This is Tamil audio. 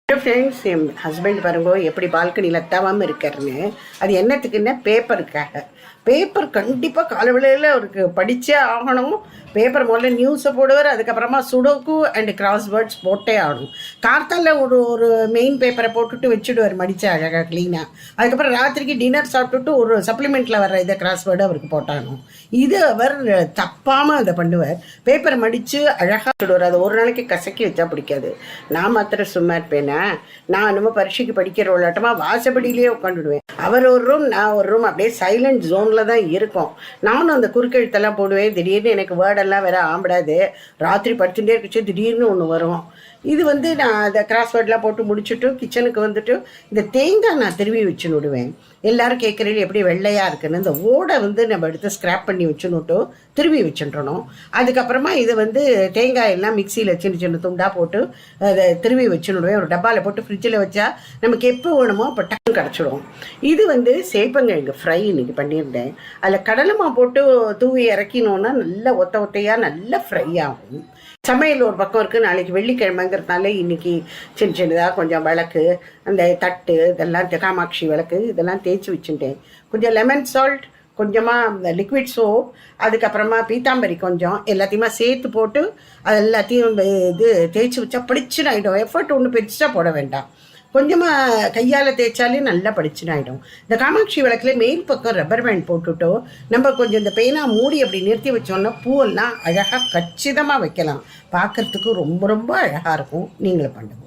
ஃப்ரெண்ட்ஸ், என் ஹஸ்பண்ட் பாருங்க எப்படி பால்கனியில் தவாமல் இருக்காருன்னு. அது என்னத்துக்குன்னா பேப்பருக்காக. பேப்பர் கண்டிப்பாக காலவெளியில் அவருக்கு படித்தே ஆகணும். பேப்பர் முதல்ல நியூஸை போடுவார், அதுக்கப்புறமா சுடோக்கு அண்ட் கிராஸ்வேர்ட்ஸ் போட்டே ஆகணும். கார்த்தால ஒரு ஒரு மெயின் பேப்பரை போட்டுட்டு வச்சுடுவார் மடித்து அழகாக க்ளீனாக. அதுக்கப்புறம் ராத்திரிக்கு டின்னர் சாப்பிட்டுட்டு ஒரு சப்ளிமெண்ட்டில் வர்ற இதை கிராஸ்வேர்டு அவருக்கு போட்டாகணும். இது அவர் தப்பாமல் அதை பண்ணுவார். பேப்பரை மடித்து அழகாக விடுவார். அதை ஒரு நாளைக்கு கசக்கி வச்சா பிடிக்காது. நான் மாத்திரம் சும்மா இருப்பேனா? நான் நம்ம பரீட்சைக்கு படிக்கிற விளையாட்டமாக வாசப்படியிலேயே உட்காந்துடுவேன். அவர் ஒரு ரூம், நான் ஒரு ரூம், அப்படியே சைலண்ட் ஜோனில் தான் இருக்கும். நானும் அந்த குறுக்கெழுத்தெல்லாம் போடுவேன். திடீர்னு எனக்கு வேர்டெல்லாம் வேற ஆம்பிடாது. ராத்திரி படுத்துட்டே இருந்துச்சு, திடீர்னு ஒன்று வரும். இது நான் அதை கிராஸ்வேர்ட்லாம் போட்டு முடிச்சுட்டு கிச்சனுக்கு வந்துட்டு இந்த தேங்காய் நான் திருவி வச்சுன்னு விடுவேன். எல்லாரும் கேட்குறது எப்படி வெள்ளையாக இருக்குன்னு. இந்த ஓடை நம்ம எடுத்து ஸ்க்ராப் பண்ணி வச்சுன்னுட்டு திருவி வச்சுட்டுறணும். அதுக்கப்புறமா இதை தேங்காய் எல்லாம் மிக்சியில் சின்ன சின்ன துண்டாக போட்டு அதை திருவி வச்சுன்னுடுவேன். ஒரு டப்பாவில் போட்டு ஃப்ரிட்ஜில் வச்சா நமக்கு எப்போ வேணுமோ அப்போ டக்குன்னு கிடச்சிடும். இது சேப்பங்கிழங்கு ஃப்ரை இன்னைக்கு பண்ணியிருந்தேன். அதில் கடலைமா போட்டு தூவி இறக்கினோன்னா நல்லா ஒத்தையாக நல்லா ஃப்ரை ஆகும். சமையல் ஒரு பக்கம் இருக்குது. நாளைக்கு வெள்ளிக்கிழமைங்கிறதுனால இன்றைக்கி சின்ன சின்னதாக கொஞ்சம் விளக்கு, அந்த தட்டு இதெல்லாம் காமாட்சி விளக்கு இதெல்லாம் தேய்ச்சி வச்சுட்டேன். கொஞ்சம் லெமன் சால்ட், கொஞ்சமாக லிக்விட் சோப், அதுக்கப்புறமா பீத்தாம்பரி கொஞ்சம் எல்லாத்தையுமே சேர்த்து போட்டு அது எல்லாத்தையும் தேய்ச்சி வச்சா படிச்சுன்னு ஆகிடும். எஃபர்ட் ஒன்றும் பெருசாக போட வேண்டாம். கொஞ்சமாக கையால் தேய்ச்சாலே நல்லா படிச்சுன்னு ஆகிடும். இந்த காமாட்சி விளக்கில் மேல் பக்கம் ரப்பர் பேண்ட் போட்டுவிட்டோ நம்ம கொஞ்சம் இந்த பெயினா மூடி அப்படி நிறுத்தி வச்சோன்னா பூவெல்லாம் அழகாக கச்சிதமாக வைக்கலாம். பார்க்குறதுக்கு ரொம்ப ரொம்ப அழகாக இருக்கும். நீங்களும் பண்ணுங்க.